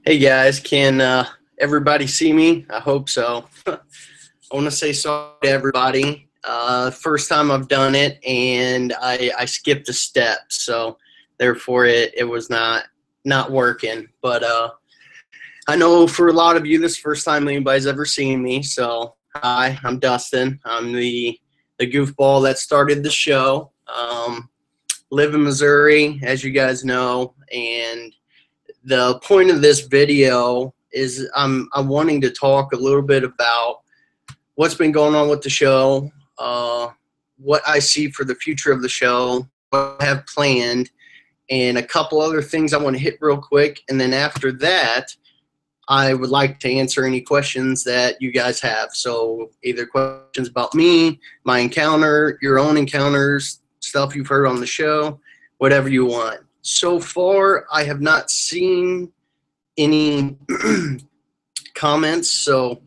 Hey guys, can everybody see me? I hope so. I want to say sorry to everybody. First time I've done it, and I skipped a step, so therefore it was not working. But I know for a lot of you, this is the first time anybody's ever seen me. So hi, I'm Dustin. I'm the goofball that started the show. Live in Missouri, as you guys know, and the point of this video is I'm wanting to talk a little bit about what's been going on with the show, what I see for the future of the show, what I have planned, and a couple other things I want to hit real quick. And then after that, I would like to answer any questions that you guys have. So either questions about me, my encounter, your own encounters, stuff you've heard on the show, whatever you want. So far, I have not seen any comments, so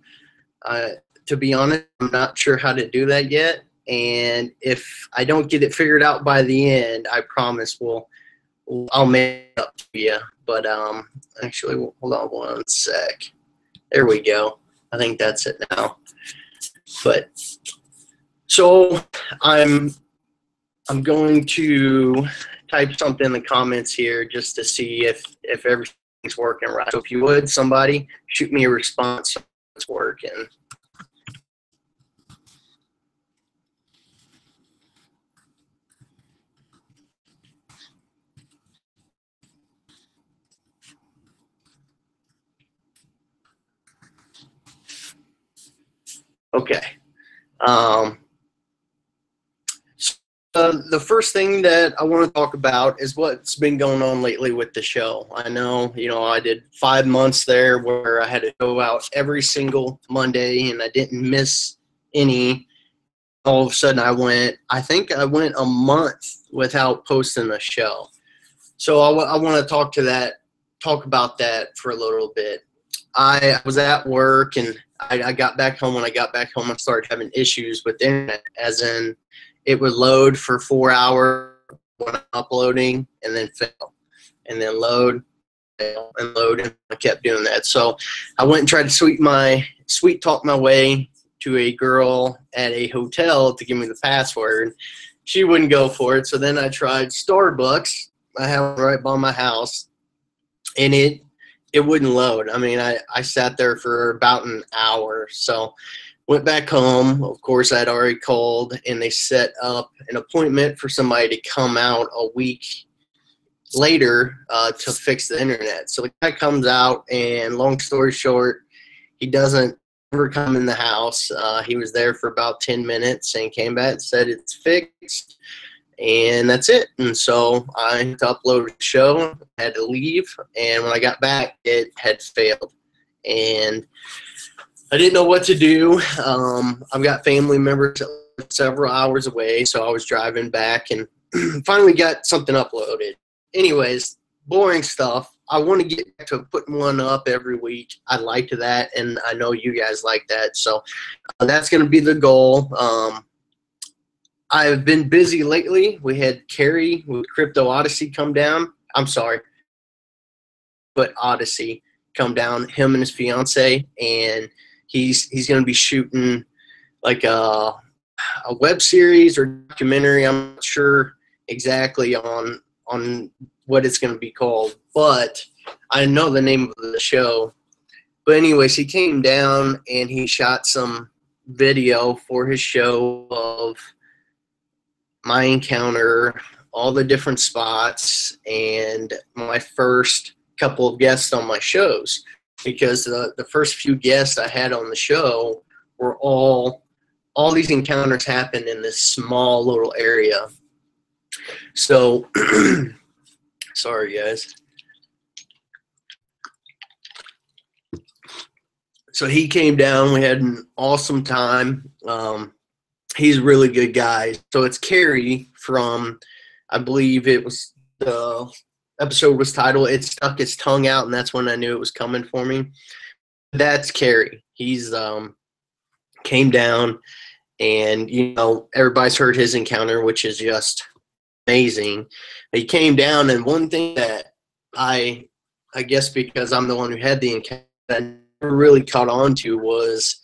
to be honest, I'm not sure how to do that yet. And if I don't get it figured out by the end, I promise I'll make it up to you. But actually, hold on one sec. There we go. I think that's it now. But so I'm going to type something in the comments here just to see if everything's working right. So if you would, somebody shoot me a response so it's working. Okay. The first thing that I want to talk about is what's been going on lately with the show. I know, I did 5 months there where I had to go out every single Monday and I didn't miss any. All of a sudden I think I went a month without posting a show. So I want to talk about that for a little bit. I was at work and I got back home. When I got back home, I started having issues with the internet, as in it would load for 4 hours when I'm uploading and then fail, and then load, fail, and load, and I kept doing that. So I went and tried to sweet talk my way to a girl at a hotel to give me the password. She wouldn't go for it, so then I tried Starbucks. I have one right by my house, and it wouldn't load. I mean, I sat there for about an hour. So went back home. Of course, I'd already called, and they set up an appointment for somebody to come out a week later to fix the internet. So the guy comes out, and long story short, he doesn't ever come in the house. He was there for about 10 minutes and came back and said it's fixed, and that's it. And so I had to upload the show, had to leave, and when I got back, it had failed. And I didn't know what to do. I've got family members that live several hours away, so I was driving back and finally got something uploaded. Anyways, boring stuff. I want to get back to putting one up every week. I like that, and I know you guys like that. So that's going to be the goal. I've been busy lately. We had Carrie with Crypto Odyssey come down. I'm sorry, but Odyssey come down, him and his fiance, and he's going to be shooting like a web series or documentary. I'm not sure exactly on what it's going to be called, but I know the name of the show. But anyways, he came down and he shot some video for his show of my encounter, all the different spots, and my first couple of guests on my shows, because the first few guests I had on the show were all these encounters happened in this small little area. So sorry guys. So he came down, we had an awesome time. He's a really good guy. So it's Carrie from, I believe it was, the episode was titled "It Stuck Its Tongue Out," and that's when I knew it was coming for me. That's Carrie. He's came down, and everybody's heard his encounter, which is just amazing. He came down, and one thing that I I guess because I'm the one who had the encounter, I never really caught on to was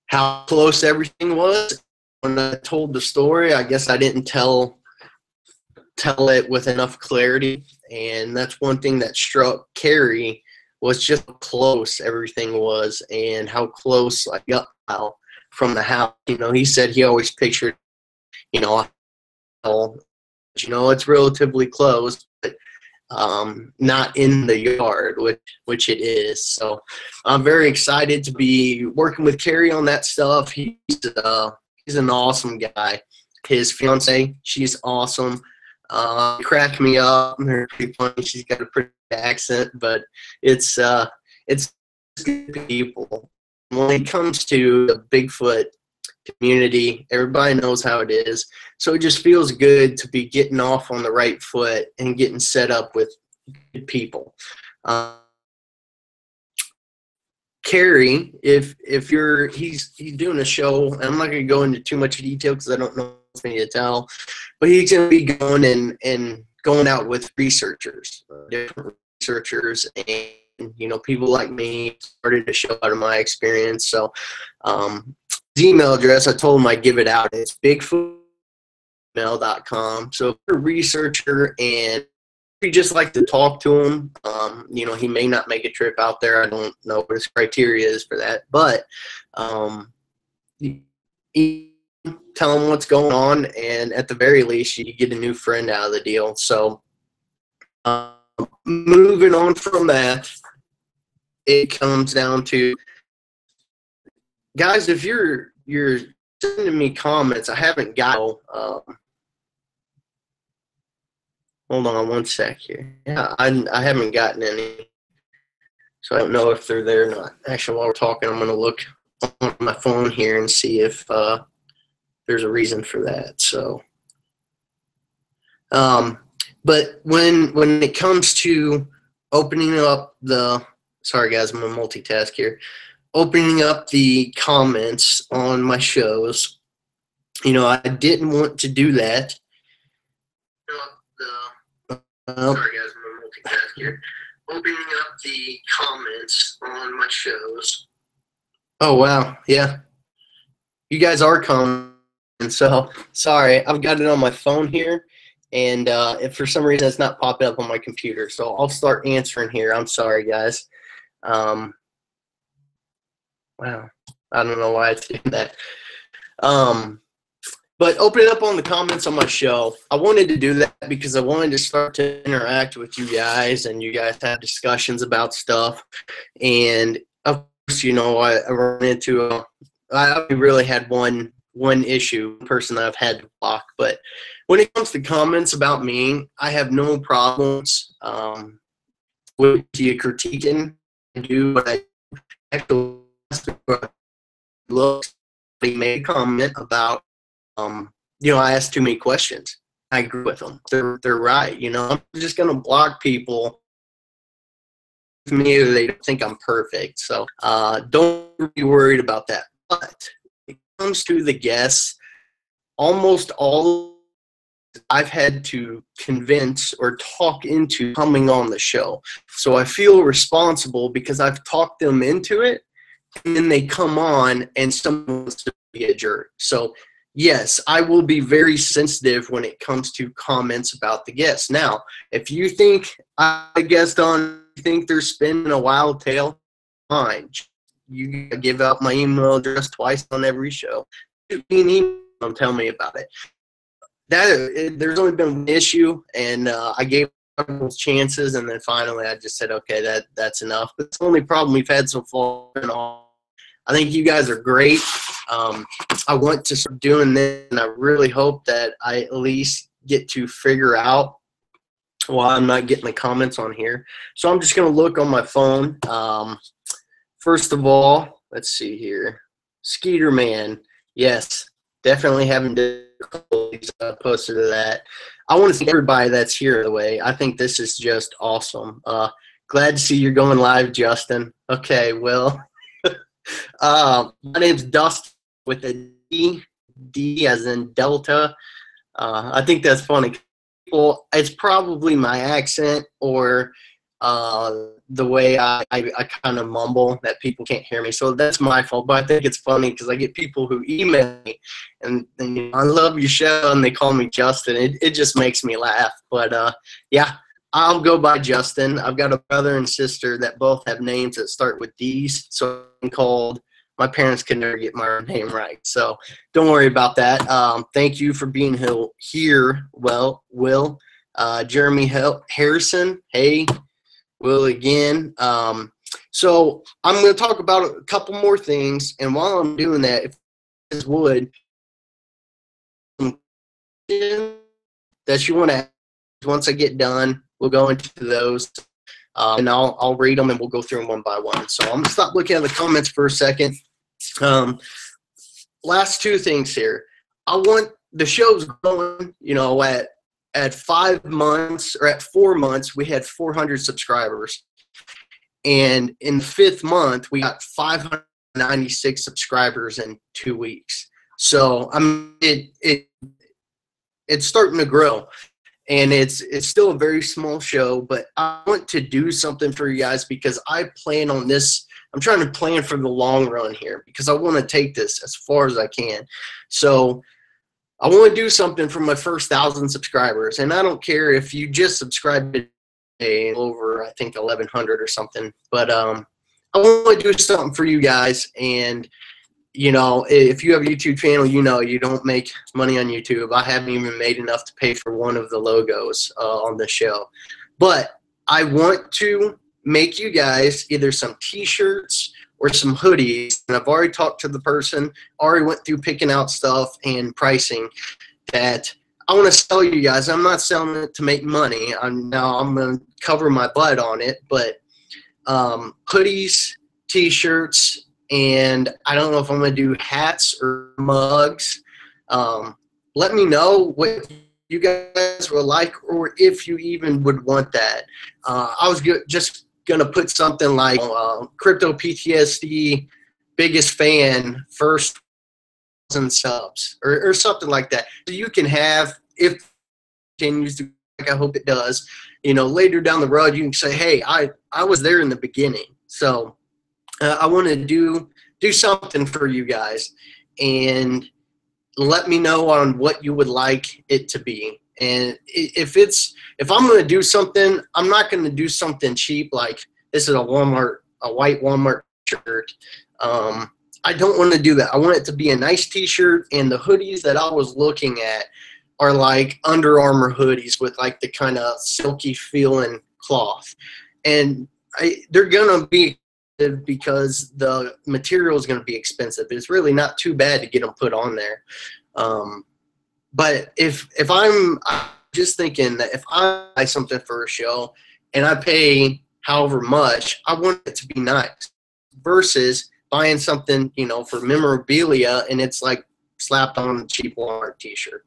how close everything was. When I told the story, I guess I didn't tell it with enough clarity, and that's one thing that struck Carrie was just how close everything was and how close I got from the house. You know, he said he always pictured, you know, it's relatively close, but not in the yard, which it is. So I'm very excited to be working with Carrie on that stuff. He's an awesome guy. His fiance, she's awesome. Crack me up. They're pretty funny. She's got a pretty accent, but it's good people. When it comes to the Bigfoot community, everybody knows how it is. So it just feels good to be getting off on the right foot and getting set up with good people. Carrie, if he's doing a show, and I'm not going to go into too much detail because I don't know if I need to tell, but he's going to be going and going out with researchers, different researchers, and people like me, started to show out of my experience. So his email address, I told him I'd give it out. It's bigfootmail.com. So if you're a researcher and you just like to talk to him, he may not make a trip out there. I don't know what his criteria is for that, but tell him what's going on, and at the very least, you get a new friend out of the deal. So moving on from that, it comes down to, guys, if you're sending me comments, I haven't got. Hold on one sec here. Yeah, I haven't gotten any, so I don't know if they're there or not. Actually, while we're talking, I'm going to look on my phone here and see if there's a reason for that. So, but when it comes to opening up the, sorry guys, I'm going to multitask here. Opening up the comments on my shows, I didn't want to do that. Sorry guys, I'm going to multitask here. Opening up the comments on my shows. Oh, wow. Yeah. You guys are commenting. So, sorry. I've got it on my phone here. And if for some reason it's not popping up on my computer. So, I'll start answering here. I'm sorry, guys. Wow. I don't know why it's doing that. But opening up on the comments on my show, I wanted to do that because I wanted to start to interact with you guys, and you guys have discussions about stuff. And of course, I run into I really had one issue, person that I've had to block. But when it comes to comments about me, I have no problems with you critiquing and do what I actually look. He made a comment about. I asked too many questions. I agree with them. They're right. I'm just going to block people. To me, they don't think I'm perfect. So don't be worried about that. But when it comes to the guests, almost all I've had to convince or talk into coming on the show. So I feel responsible because I've talked them into it, and then they come on and someone wants to be a jerk. So yes, I will be very sensitive when it comes to comments about the guests. Now, if you think think they're spinning a wild tale, fine. You give out my email address twice on every show. Shoot me an email and tell me about it. There's only been one issue, and I gave those chances, and then finally I just said, okay, that's enough. But it's the only problem we've had so far. I think you guys are great. I want to start doing this, and I really hope that I at least get to figure out why I'm not getting the comments on here. So I'm just going to look on my phone. First of all, let's see here. Skeeter Man. Yes, definitely having difficulties posted to that. I want to see everybody that's here, by the way. I think this is just awesome. Glad to see you're going live, Justin. Okay, well, my name's Dustin with a D as in Delta. I think that's funny. Well, it's probably my accent, or the way I kind of mumble that people can't hear me. So that's my fault. But I think it's funny because I get people who email me and you know, I love your show, and they call me Justin. It just makes me laugh. But yeah, I'll go by Justin. I've got a brother and sister that both have names that start with D's. So I'm called. My parents can never get my name right. So don't worry about that. Thank you for being here. Well, Will, Jeremy Harrison. Hey. Will again. So I'm going to talk about a couple more things, and while I'm doing that, if you guys would, that you want to ask, once I get done, we'll go into those, and I'll read them, and we'll go through them one by one. So I'm going to stop looking at the comments for a second. Last two things here. I want the show's going, you know, at 5 months or at 4 months, we had 400 subscribers. And in the 5th month, we got 596 subscribers in 2 weeks. So it's starting to grow. And it's still a very small show, but I want to do something for you guys because I plan on this. I'm trying to plan for the long run here because I want to take this as far as I can. So I want to do something for my first 1,000 subscribers, and I don't care if you just subscribe today over, I think, 1,100 or something. But I want to do something for you guys, and you know, if you have a YouTube channel, you know you don't make money on YouTube. I haven't even made enough to pay for one of the logos on the show, but I want to make you guys either some T-shirts or some hoodies, and I've already talked to the person, already went through picking out stuff and pricing that I want to sell you guys. I'm not selling it to make money. I'm going to cover my butt on it, but hoodies, T-shirts, and I don't know if I'm going to do hats or mugs. Let me know what you guys would like or if you even would want that. I was just going to put something like crypto PTSD biggest fan first 1,000 subs or something like that. So you can have, if it continues to, like I hope it does, you know, later down the road you can say, hey, I was there in the beginning. So I want to do something for you guys, and let me know on what you would like it to be. And if I'm going to do something, I'm not going to do something cheap like this is a white Walmart shirt. I don't want to do that. I want it to be a nice T-shirt, and the hoodies that I was looking at are like Under Armour hoodies with like the kind of silky feeling cloth. And they're going to be, because the material is going to be expensive. It's really not too bad to get them put on there. But if I'm just thinking that if I buy something for a show and I pay however much, I want it to be nice versus buying something, you know, for memorabilia and it's like slapped on a cheap Walmart T-shirt.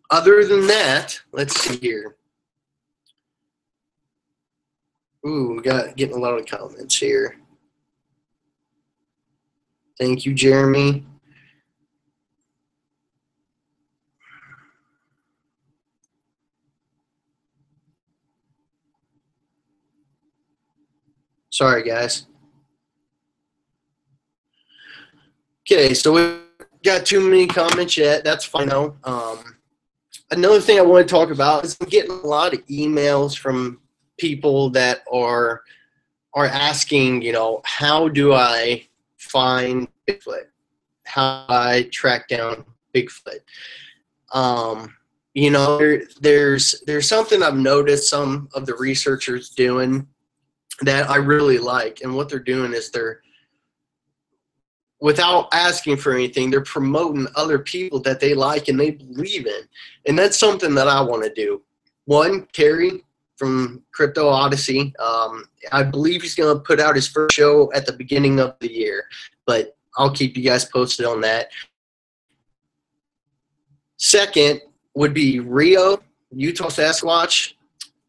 Other than that, let's see here. Ooh, getting a lot of comments here. Thank you, Jeremy. Sorry, guys. Okay, so we got too many comments yet. That's fine, though. Another thing I want to talk about is I'm getting a lot of emails from people that are asking, you know, how do I find Bigfoot? How do I track down Bigfoot? You know, there's something I've noticed some of the researchers doing that I really like, and what they're doing is they're, without asking for anything, they're promoting other people that they like and they believe in, and that's something that I want to do. One, Kerry from Crypto Odyssey. I believe he's going to put out his first show at the beginning of the year, but I'll keep you guys posted on that. Second would be Rio, Utah Sasquatch.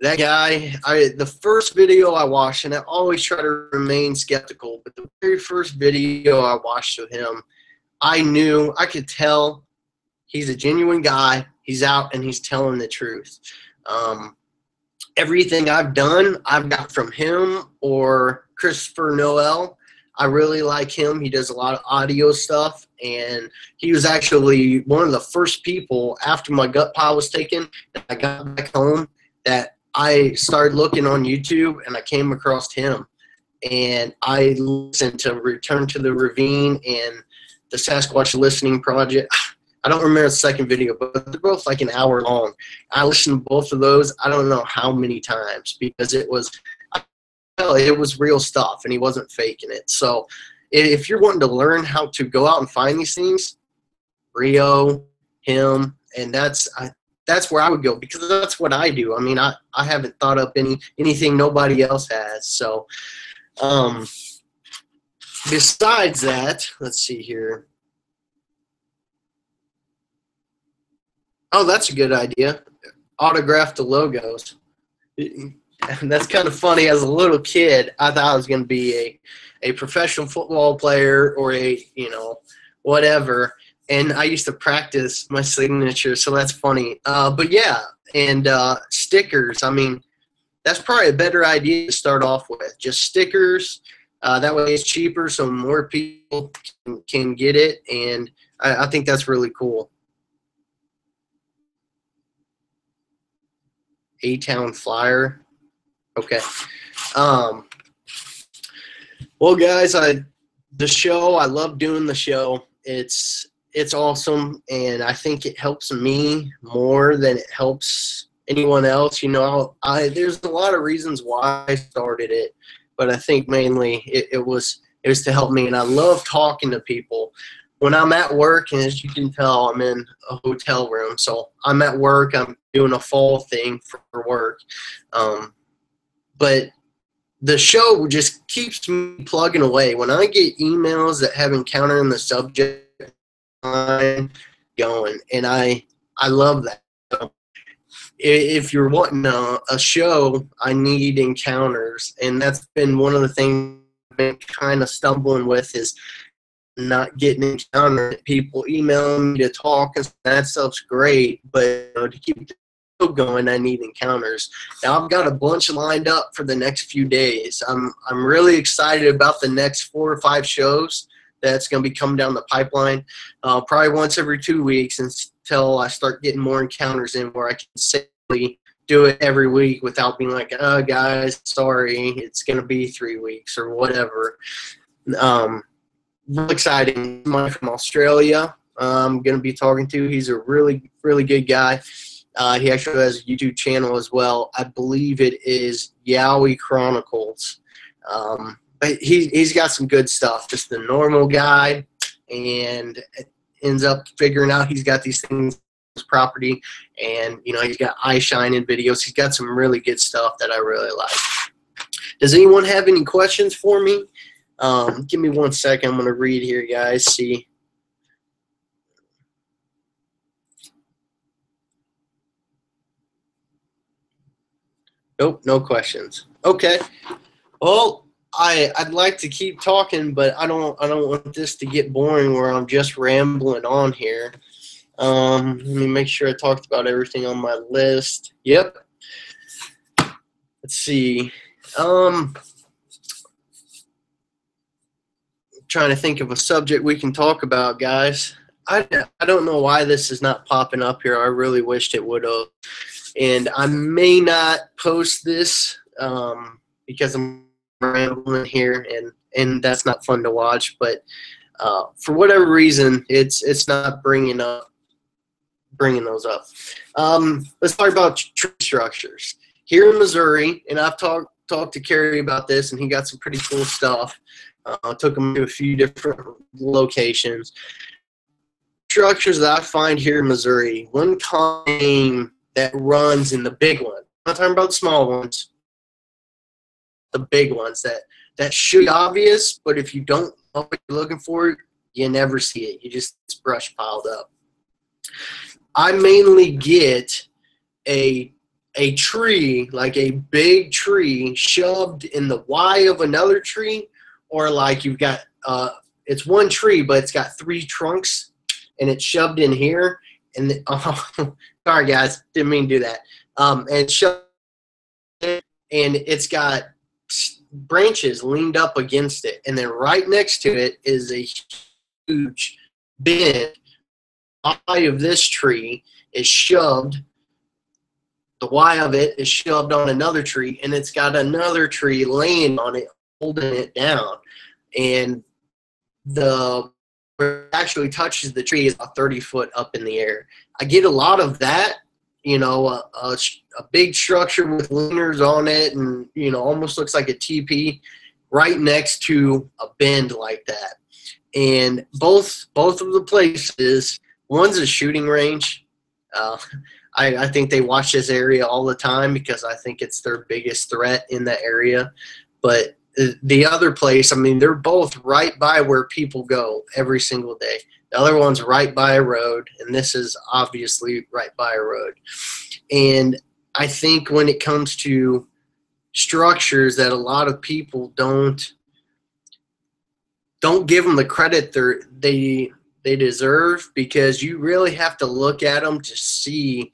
That guy, the first video I watched, and I always try to remain skeptical, but the very first video I watched of him, I could tell he's a genuine guy. He's out and he's telling the truth. everything I've done, I've got from him or Christopher Noel. I really like him. He does a lot of audio stuff, and he was actually one of the first people after my gut pile was taken and I got back home that I started looking on YouTube, and I came across him. And I listened to Return to the Ravine and the Sasquatch Listening Project. I don't remember the second video, but they're both like an hour long. I listened to both of those, I don't know how many times, because it was real stuff, and he wasn't faking it. So if you're wanting to learn how to go out and find these things, Rio, him, and that's where I would go, because that's what I do. I mean, I haven't thought up anything nobody else has. So besides that, let's see here. Oh, that's a good idea. Autograph the logos. And that's kind of funny. As a little kid, I thought I was going to be a professional football player or a, whatever. And I used to practice my signature, so that's funny. But yeah, and stickers. I mean, that's probably a better idea to start off with. Just stickers. That way it's cheaper, so more people can get it. And I think that's really cool. A-Town Flyer. Okay. Well, guys, the show, I love doing the show. It's awesome, and I think it helps me more than it helps anyone else. There's a lot of reasons why I started it, but I think mainly it was to help me, and I love talking to people. When I'm at work, and as you can tell, I'm in a hotel room, so I'm at work, I'm doing a fall thing for work. But the show just keeps me plugging away. When I get emails that have encounter in the subject line going, and I love that. So if you're wanting a show, I need encounters, and that's been one of the things I've been kind of stumbling with, is not getting encounter. People email me to talk, and that stuff's great, but to keep the show going, I need encounters. Now I've got a bunch lined up for the next few days. I'm really excited about the next 4 or 5 shows that's going to be coming down the pipeline, probably once every 2 weeks until I start getting more encounters in, where I can safely do it every week without being like, oh, guys, sorry, it's going to be 3 weeks or whatever. Real exciting. Mike from Australia, I'm going to be talking to. He's a really, really good guy. He actually has a YouTube channel as well. I believe it is Yowie Chronicles. But he's got some good stuff. Just the normal guy, and ends up figuring out he's got these things on his property, and he's got eye shining videos. He's got some really good stuff that I really like. Does anyone have any questions for me? Give me 1 second. I'm going to read here, guys. See. Nope, no questions. Okay. Well, I'd like to keep talking, but I don't want this to get boring where I'm just rambling on here. Let me make sure I talked about everything on my list. Yep. Let's see. Trying to think of a subject we can talk about, guys. I don't know why this is not popping up here. I really wished it would have. And I may not post this because I'm rambling here, and that's not fun to watch. But for whatever reason, it's not bringing those up. Let's talk about tree structures here in Missouri. And I've talked to Kerry about this, and he got some pretty cool stuff. Took him to a few different locations. Structures that I find here in Missouri, one kind that runs in the big one. I'm not talking about the small ones. The big ones that should be obvious, but if you don't know what you're looking for, you never see it. You just it's brush piled up. I mainly get a tree, like a big tree, shoved in the Y of another tree, or like you've got it's one tree, but it's got 3 trunks, and it's shoved in here. And sorry guys, didn't mean to do that. And it's shoved and it's got branches leaned up against it, and then right next to it is a huge bend. The eye of this tree is shoved. The Y of it is shoved on another tree, and it's got another tree laying on it, holding it down. And the where it actually touches the tree is about 30 foot up in the air. I get a lot of that, a big structure with leaners on it, and almost looks like a teepee right next to a bend like that. And both of the places, one's a shooting range. I think they watch this area all the time because I think it's their biggest threat in that area. But the other place, I mean, they're both right by where people go every single day. The other one's right by a road, and this is obviously right by a road. And I think when it comes to structures that a lot of people don't give them the credit they deserve, because you really have to look at them to see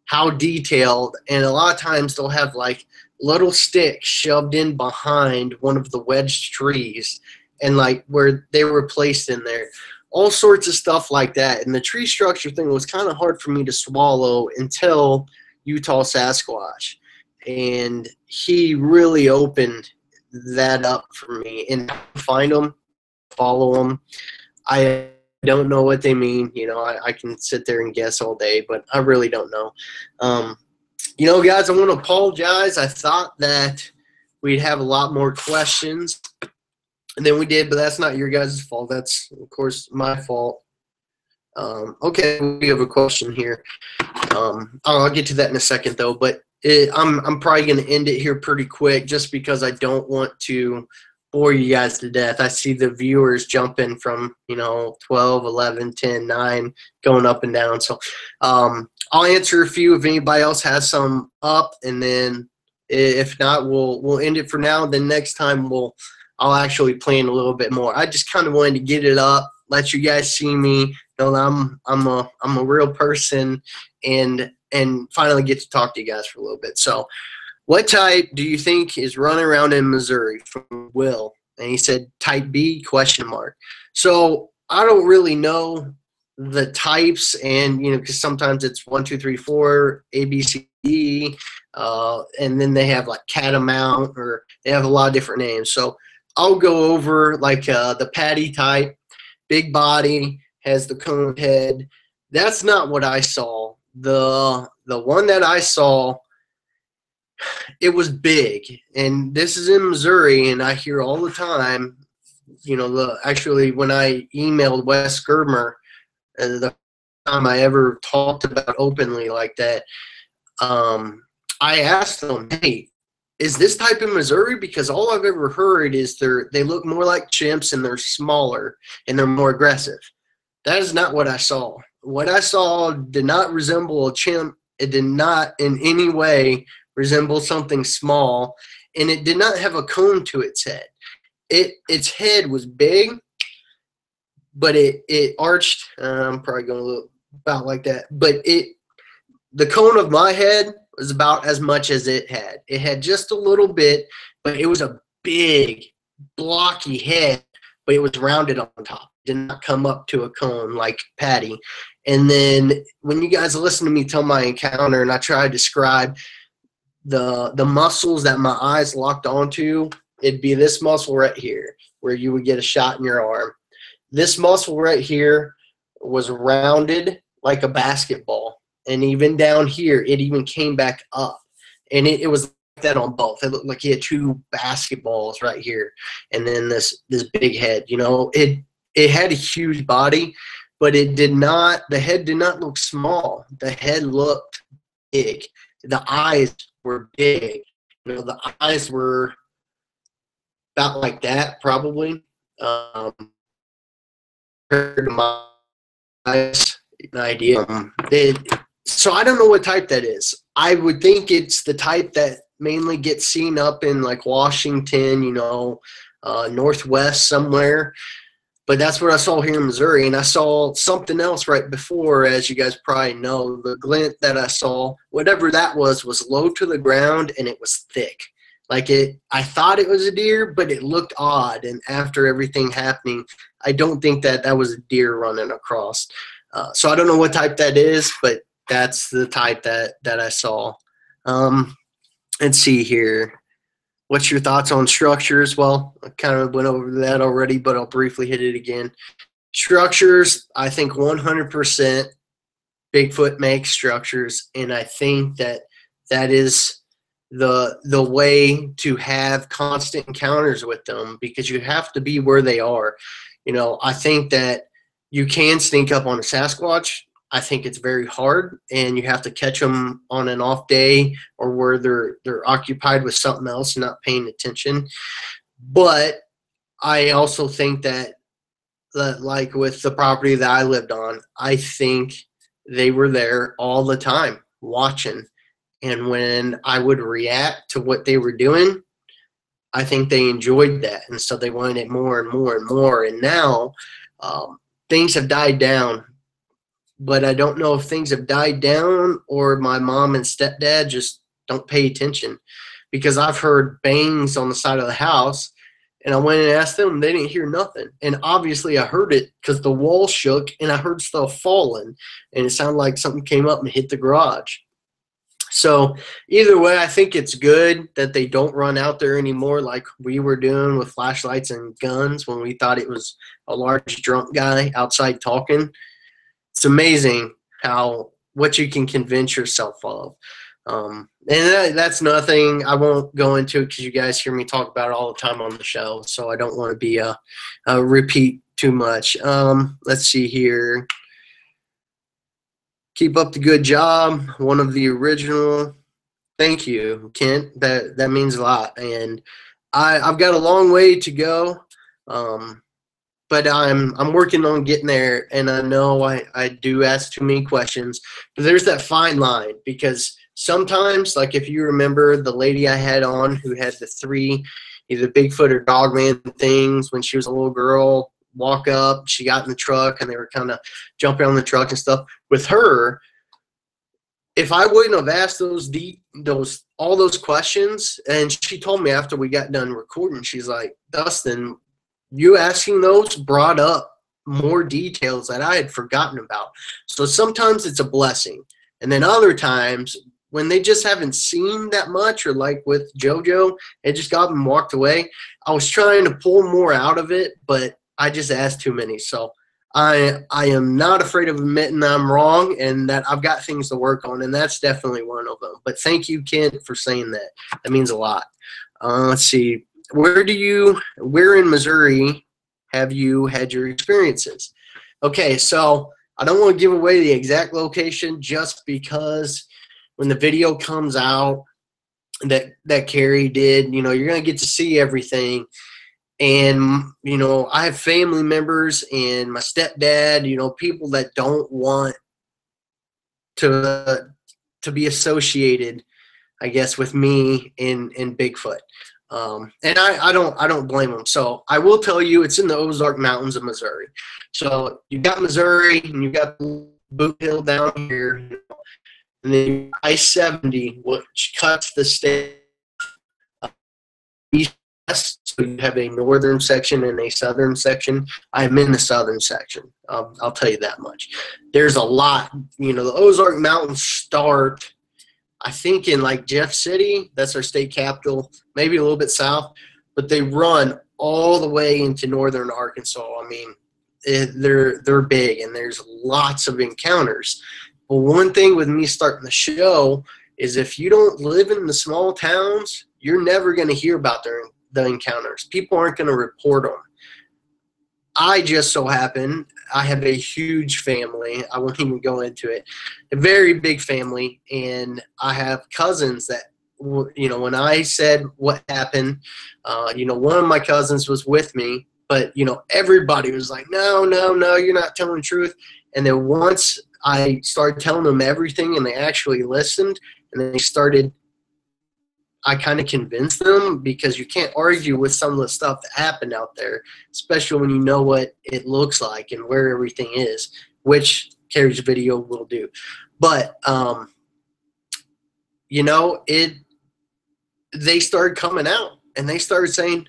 how detailed, and a lot of times they'll have like little sticks shoved in behind one of the wedged trees and like where they were placed in there. All sorts of stuff like that. And the tree structure thing was kind of hard for me to swallow until Utah Sasquatch. And he really opened that up for me. And find them, follow them. I don't know what they mean. I can sit there and guess all day, but I really don't know. Guys, I want to apologize. I thought that we'd have a lot more questions than we did, but that's not your guys' fault. That's, of course, my fault. Okay, we have a question here. I'll get to that in a second, though, but I'm probably going to end it here pretty quick just because I don't want to bore you guys to death. I see the viewers jumping from 12, 11, 10, 9, going up and down. So I'll answer a few if anybody else has some up, and then if not, we'll end it for now. Then next time I'll actually plan a little bit more. I just kind of wanted to get it up, let you guys see me, know that I'm a real person, and finally get to talk to you guys for a little bit. So, what type do you think is running around in Missouri? From Will. And he said type B ? So I don't really know the types, and because sometimes it's 1, 2, 3, 4, A, B, C, D, and then they have like catamount, or they have a lot of different names. So I'll go over like the patty type, big body, has the cone head. That's not what I saw. The one that I saw, it was big, and this is in Missouri, and I hear all the time, actually when I emailed Wes Germer, the time I ever talked about openly like that, I asked them, hey, is this type in Missouri? Because all I've ever heard is they look more like chimps, and they're smaller, and they're more aggressive. That is not what I saw. What I saw did not resemble a chimp. It did not in any way resemble something small, and it did not have a cone to its head. Its head was big, but it arched. I'm probably going a little about like that, but the cone of my head was about as much as it had. It had just a little bit, but it was a big, blocky head, but it was rounded on top. It did not come up to a cone like Patty. And then when you guys listen to me tell my encounter, and I try to describe the muscles that my eyes locked onto, it'd be this muscle right here where you would get a shot in your arm. This muscle right here was rounded like a basketball, and even down here it even came back up, and it was like that on both. It looked like he had two basketballs right here, and then this big head. It had a huge body, but the head did not look small. The head looked big. The eyes were big. The eyes were about like that, probably. Compared to my eyes, an idea. So I don't know what type that is. I would think it's the type that mainly gets seen up in like Washington, Northwest somewhere. But that's what I saw here in Missouri, and I saw something else right before, as you guys probably know. The glint that I saw, whatever that was low to the ground, and it was thick. Like I thought it was a deer, but it looked odd. And after everything happening, I don't think that that was a deer running across. So I don't know what type that is, but that's the type that I saw. Let's see here. What's your thoughts on structures? Well, I kind of went over that already, but I'll briefly hit it again. Structures, I think 100% Bigfoot makes structures, and I think that that is the way to have constant encounters with them, because you have to be where they are. You know, I think that you can sneak up on a Sasquatch. I think it's very hard, and you have to catch them on an off day or where they're occupied with something else and not paying attention. But I also think that like with the property that I lived on, I think they were there all the time watching. And when I would react to what they were doing, I think they enjoyed that. And so they wanted it more and more and more. And now things have died down. But I don't know if things have died down or my mom and stepdad just don't pay attention. Because I've heard bangs on the side of the house, and I went and asked them, they didn't hear nothing. And obviously I heard it because the wall shook and I heard stuff falling, and it sounded like something came up and hit the garage. So either way, I think it's good that they don't run out there anymore like we were doing with flashlights and guns when we thought it was a large drunk guy outside talking. It's amazing what you can convince yourself of. And that's nothing I won't go into because you guys hear me talk about it all the time on the show, so I don't want to be a repeat too much. Let's see here. Keep up the good job. One of the original. Thank you, Kent. That means a lot, and I've got a long way to go. But I'm working on getting there, and I know I do ask too many questions. But there's that fine line, because sometimes, like if you remember the lady I had on who had the 3 either Bigfoot or Dogman things when she was a little girl, walk up, she got in the truck, and they were kind of jumping on the truck and stuff. With her, if I wouldn't have asked all those questions, and she told me after we got done recording, she's like, Dustin, you asking those brought up more details that I had forgotten about. So sometimes it's a blessing. And then other times when they just haven't seen that much, or like with JoJo, it just got and walked away. I was trying to pull more out of it, but I just asked too many. So I am not afraid of admitting I'm wrong and that I've got things to work on, and that's definitely one of them. But thank you, Kent, for saying that. That means a lot. Let's see. Where in Missouri have you had your experiences? Okay, so I don't want to give away the exact location just because when the video comes out that Carrie did, you know, you're going to get to see everything. And, you know, I have family members and my stepdad, you know, people that don't want to be associated, I guess, with me in Bigfoot. And I don't blame them. So I will tell you, it's in the Ozark Mountains of Missouri. So you got Missouri and you got Boot Hill down here, and then I-70, which cuts the state east. So you have a northern section and a southern section. I'm in the southern section. I'll tell you that much. There's a lot. You know, the Ozark Mountains start, I think, in like Jeff City. That's our state capital, maybe a little bit south. But they run all the way into northern Arkansas. I mean, they're big, and there's lots of encounters. But one thing with me starting the show is if you don't live in the small towns, you're never going to hear about the encounters. People aren't going to report them. I just so happen, I have a huge family. I won't even go into it. A very big family, and I have cousins that, you know, when I said what happened, you know, one of my cousins was with me, but, you know, everybody was like, no, you're not telling the truth. And then once I started telling them everything and they actually listened, and they started, I kind of convinced them, because you can't argue with some of the stuff that happened out there, especially when you know what it looks like and where everything is, which Carrie's video will do. But, you know, they started coming out and they started saying,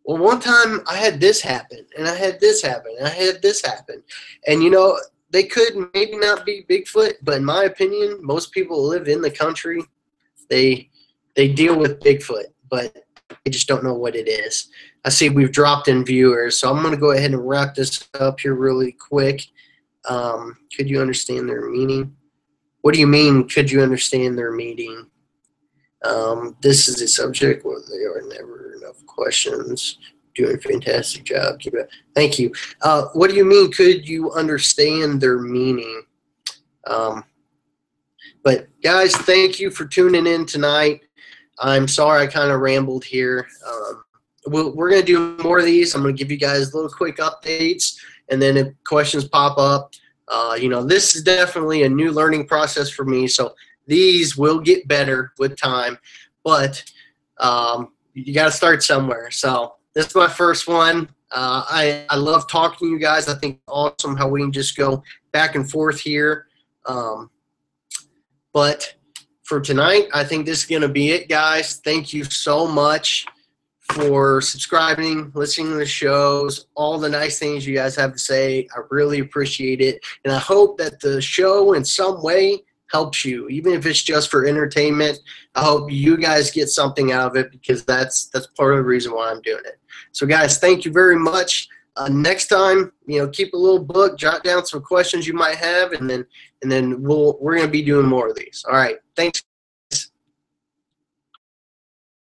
well, one time I had this happen, and I had this happen, and I had this happen. And, you know, they could maybe not be Bigfoot, but in my opinion, most people who live in the country, they deal with Bigfoot, but they just don't know what it is. I see we've dropped in viewers, so I'm going to go ahead and wrap this up here really quick. Could you understand their meaning? What do you mean, could you understand their meaning? This is a subject where there are never enough questions. Doing a fantastic job. Keep it. Thank you. What do you mean, could you understand their meaning? But guys, thank you for tuning in tonight. I'm sorry I kind of rambled here. We're going to do more of these. I'm going to give you guys little quick updates, and then if questions pop up, you know, this is definitely a new learning process for me, so these will get better with time, but you got to start somewhere. So this is my first one. I love talking to you guys. I think it's awesome how we can just go back and forth here. But for tonight, I think this is going to be it, guys. Thank you so much for subscribing, listening to the shows, all the nice things you guys have to say. I really appreciate it. And I hope that the show in some way helps you, even if it's just for entertainment. I hope you guys get something out of it, because that's part of the reason why I'm doing it. So guys, thank you very much. Next time, you know, keep a little book, jot down some questions you might have, and then we're going to be doing more of these. All right. Thanks.